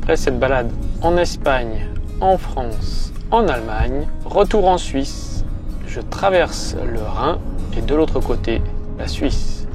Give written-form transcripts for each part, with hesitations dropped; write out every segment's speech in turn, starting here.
Après cette balade en Espagne, en France, en Allemagne, retour en Suisse, je traverse le Rhin et de l'autre côté, la Suisse.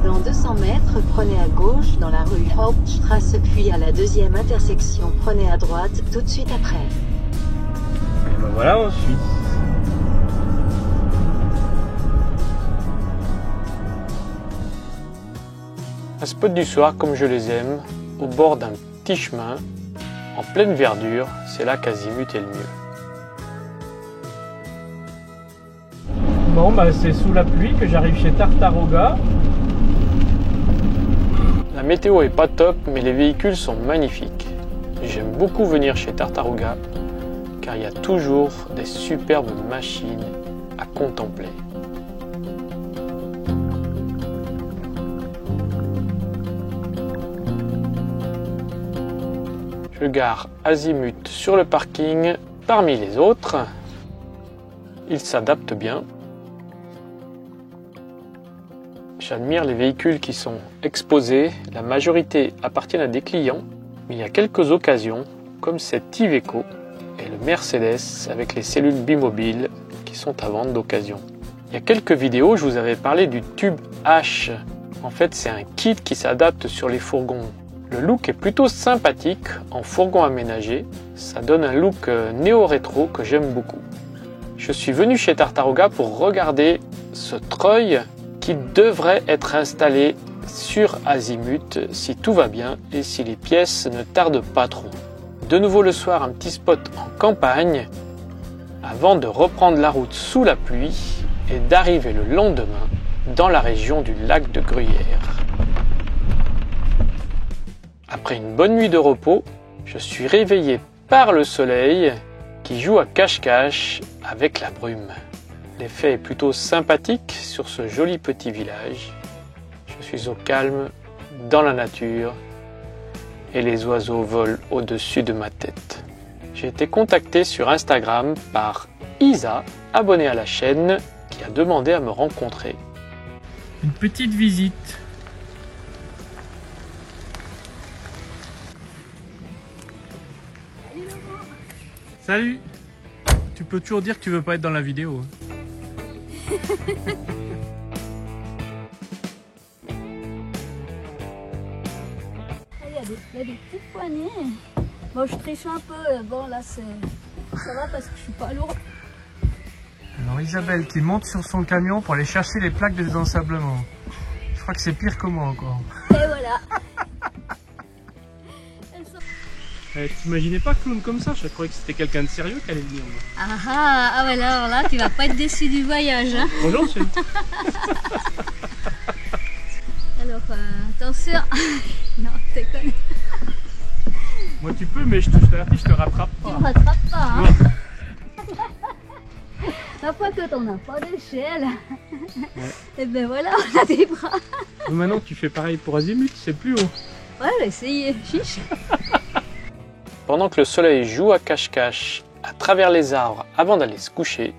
Dans 200 mètres, prenez à gauche dans la rue Hauptstrasse, puis à la deuxième intersection, prenez à droite tout de suite après. Et ben voilà en Suisse. Un spot du soir comme je les aime, au bord d'un petit chemin, en pleine verdure, c'est là qu'Azimut est le mieux. Bon bah c'est sous la pluie que j'arrive chez Tartaruga. La météo est pas top, mais les véhicules sont magnifiques. J'aime beaucoup venir chez Tartaruga, car il y a toujours des superbes machines à contempler. Je gare Azimut sur le parking parmi les autres. Il s'adapte bien. J'admire les véhicules qui sont exposés. La majorité appartiennent à des clients, mais il y a quelques occasions, comme cette Iveco et le Mercedes avec les cellules bimobiles qui sont à vendre d'occasion. Il y a quelques vidéos, je vous avais parlé du tube H. En fait, c'est un kit qui s'adapte sur les fourgons. Le look est plutôt sympathique en fourgon aménagé. Ça donne un look néo-rétro que j'aime beaucoup. Je suis venu chez Tartaruga pour regarder ce treuil qui devrait être installé sur Azimut si tout va bien et si les pièces ne tardent pas trop. De nouveau le soir, un petit spot en campagne avant de reprendre la route sous la pluie et d'arriver le lendemain dans la région du lac de Gruyère. Après une bonne nuit de repos, je suis réveillé par le soleil qui joue à cache-cache avec la brume. L'effet est plutôt sympathique sur ce joli petit village. Je suis au calme, dans la nature, et les oiseaux volent au-dessus de ma tête. J'ai été contacté sur Instagram par Isa, abonnée à la chaîne, qui a demandé à me rencontrer. Une petite visite. Salut! Tu peux toujours dire que tu veux pas être dans la vidéo. Il y a des petites poignées. Bon, je triche un peu. Bon, là, ça va parce que je suis pas lourde. Alors Isabelle qui monte sur son camion pour aller chercher les plaques de désensablement. Je crois que c'est pire que moi encore. Et voilà. T'imaginais pas clown comme ça? Je croyais que c'était quelqu'un de sérieux qui allait venir. Ah ouais, alors là, tu vas pas être déçu du voyage. Hein. Bonjour monsieur. Alors, attention. Non, t'es connu. Moi tu peux, mais je te rattrape Tu pas. me rattrapes pas. Hein. La fois que t'en as pas d'échelle. Ouais. Et ben voilà, on a des bras. Maintenant tu fais pareil pour Azimut, c'est plus haut. Ouais, j'ai essayé. Chiche. Pendant que le soleil joue à cache-cache à travers les arbres avant d'aller se coucher,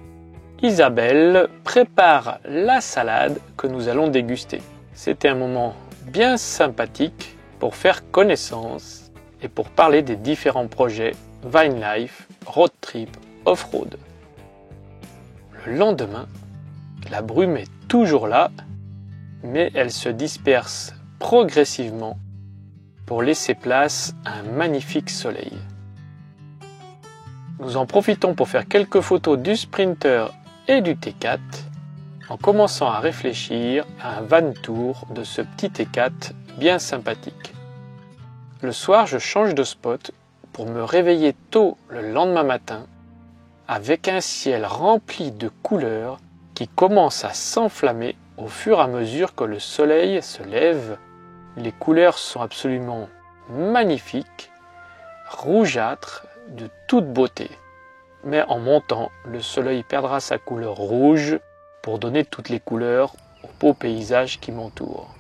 Isabelle prépare la salade que nous allons déguster. C'était un moment bien sympathique pour faire connaissance et pour parler des différents projets Vine Life, Road Trip, Off-Road. Le lendemain, la brume est toujours là, mais elle se disperse progressivement pour laisser place à un magnifique soleil. Nous en profitons pour faire quelques photos du Sprinter et du T4 en commençant à réfléchir à un van tour de ce petit T4 bien sympathique. Le soir, je change de spot pour me réveiller tôt le lendemain matin avec un ciel rempli de couleurs qui commence à s'enflammer au fur et à mesure que le soleil se lève. Les couleurs sont absolument magnifiques, rougeâtres, de toute beauté. Mais en montant, le soleil perdra sa couleur rouge pour donner toutes les couleurs au beau paysage qui m'entoure.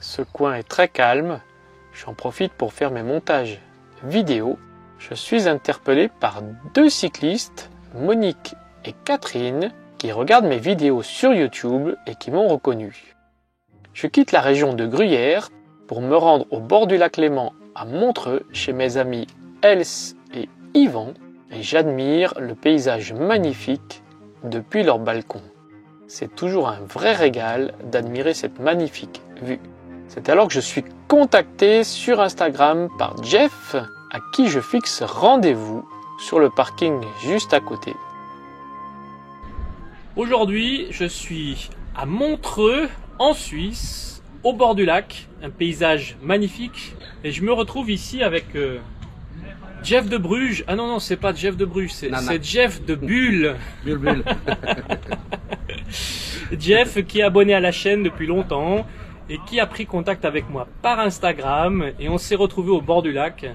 Ce coin est très calme, j'en profite pour faire mes montages vidéo. Je suis interpellé par deux cyclistes, Monique et Catherine qui regardent mes vidéos sur YouTube et qui m'ont reconnu. Je quitte la région de Gruyère pour me rendre au bord du lac Léman à Montreux chez mes amis Els et Yvan et j'admire le paysage magnifique depuis leur balcon. C'est toujours un vrai régal d'admirer cette magnifique vue. C'est alors que je suis contacté sur Instagram par Jeff, à qui je fixe rendez-vous sur le parking juste à côté. Aujourd'hui, je suis à Montreux, en Suisse, au bord du lac, un paysage magnifique. Et je me retrouve ici avec Jeff de Bruges. Ah non, c'est pas Jeff de Bruges, c'est Jeff de Bulle. Bulle. Jeff qui est abonné à la chaîne depuis longtemps et qui a pris contact avec moi par Instagram et on s'est retrouvé au bord du lac.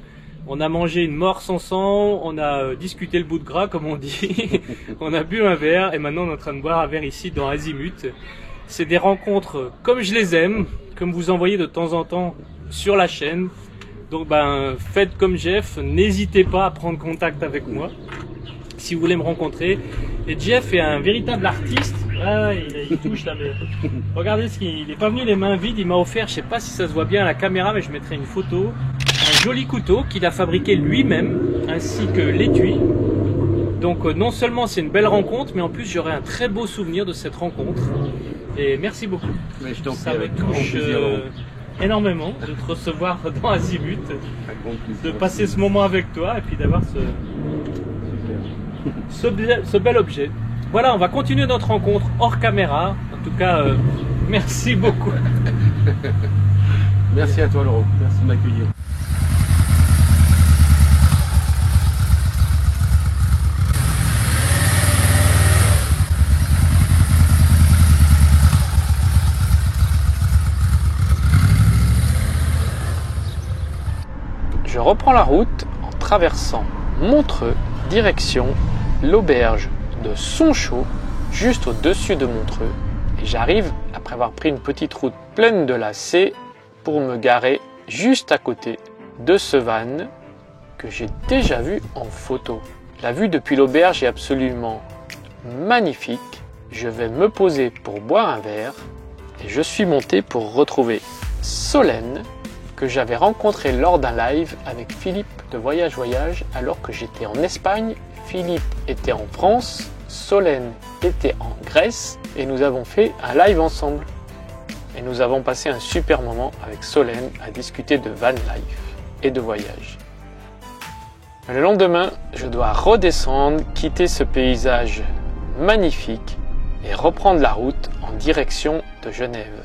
On a mangé une morse ensemble, on a discuté le bout de gras comme on dit, on a bu un verre et maintenant on est en train de boire un verre ici dans Azimut. C'est des rencontres comme je les aime, comme vous en voyez de temps en temps sur la chaîne. Donc faites comme Jeff, n'hésitez pas à prendre contact avec moi si vous voulez me rencontrer. Et Jeff est un véritable artiste. Ah, il touche là, mais regardez il n'est pas venu les mains vides, il m'a offert, je sais pas si ça se voit bien à la caméra, mais je mettrai une photo, un joli couteau qu'il a fabriqué lui-même, ainsi que l'étui. Donc non seulement c'est une belle rencontre, mais en plus j'aurai un très beau souvenir de cette rencontre. Et merci beaucoup. Mais je ça me touche énormément de te recevoir dans Azimut, de passer ce moment avec toi et puis d'avoir ce bel objet. Voilà, on va continuer notre rencontre hors caméra. En tout cas, merci beaucoup. Merci à toi Laurent, merci de m'accueillir. Je reprends la route en traversant Montreux, direction l'auberge de Sonchaud, juste au-dessus de Montreux. Et j'arrive, après avoir pris une petite route pleine de lacets, pour me garer juste à côté de ce van que j'ai déjà vu en photo. La vue depuis l'auberge est absolument magnifique. Je vais me poser pour boire un verre et je suis monté pour retrouver Solène, que j'avais rencontré lors d'un live avec Philippe de Voyage alors que j'étais en Espagne. Philippe était en France, Solène était en Grèce et nous avons fait un live ensemble. Et nous avons passé un super moment avec Solène à discuter de van life et de voyage. Le lendemain, je dois redescendre, quitter ce paysage magnifique et reprendre la route en direction de Genève.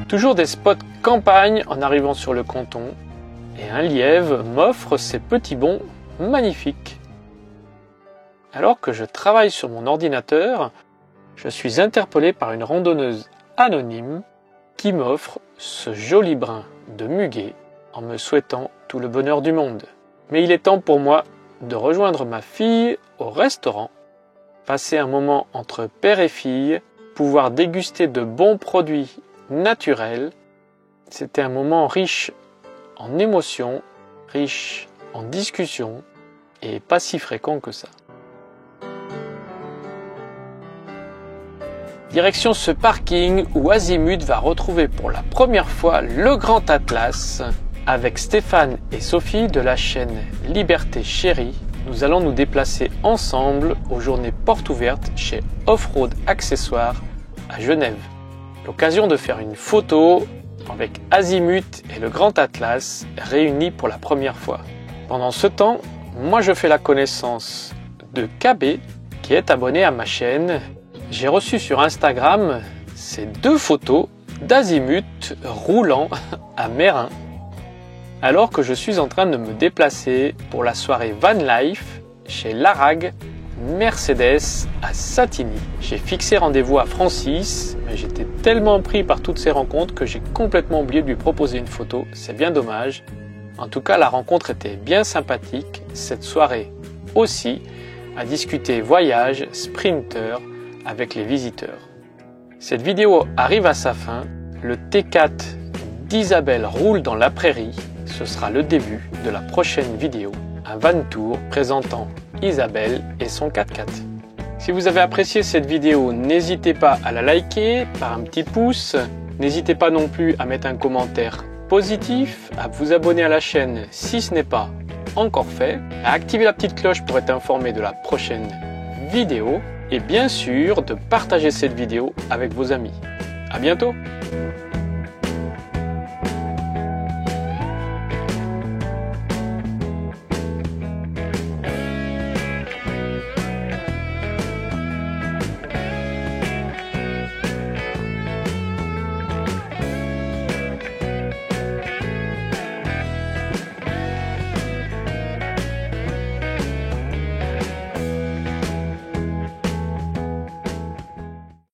Toujours des spots campagne en arrivant sur le canton et un lièvre m'offre ses petits bonds magnifiques. Alors que je travaille sur mon ordinateur, je suis interpellé par une randonneuse anonyme qui m'offre ce joli brin de muguet en me souhaitant tout le bonheur du monde. Mais il est temps pour moi de rejoindre ma fille au restaurant, passer un moment entre père et fille, pouvoir déguster de bons produits naturels. C'était un moment riche en émotions, riche en discussions et pas si fréquent que ça. Direction ce parking où Azimut va retrouver pour la première fois le Grand Atlas. Avec Stéphane et Sophie de la chaîne Liberté Chérie, nous allons nous déplacer ensemble aux journées portes ouvertes chez Offroad Accessoires à Genève. L'occasion de faire une photo avec Azimut et le Grand Atlas réunis pour la première fois. Pendant ce temps, moi je fais la connaissance de KB qui est abonné à ma chaîne. J'ai reçu sur Instagram ces deux photos d'Azimut roulant à Meyrin. alors que je suis en train de me déplacer pour la soirée Van Life chez Larag Mercedes à Satigny. J'ai fixé rendez-vous à Francis, mais j'étais tellement pris par toutes ces rencontres que j'ai complètement oublié de lui proposer une photo, c'est bien dommage. En tout cas, la rencontre était bien sympathique, cette soirée aussi, à discuter voyage, sprinter avec les visiteurs. Cette vidéo arrive à sa fin, le T4 d'Isabelle roule dans la prairie, ce sera le début de la prochaine vidéo, un van tour présentant Isabelle et son 4x4. Si vous avez apprécié cette vidéo, n'hésitez pas à la liker par un petit pouce, n'hésitez pas non plus à mettre un commentaire positif, à vous abonner à la chaîne si ce n'est pas encore fait, à activer la petite cloche pour être informé de la prochaine vidéo et bien sûr de partager cette vidéo avec vos amis. À bientôt!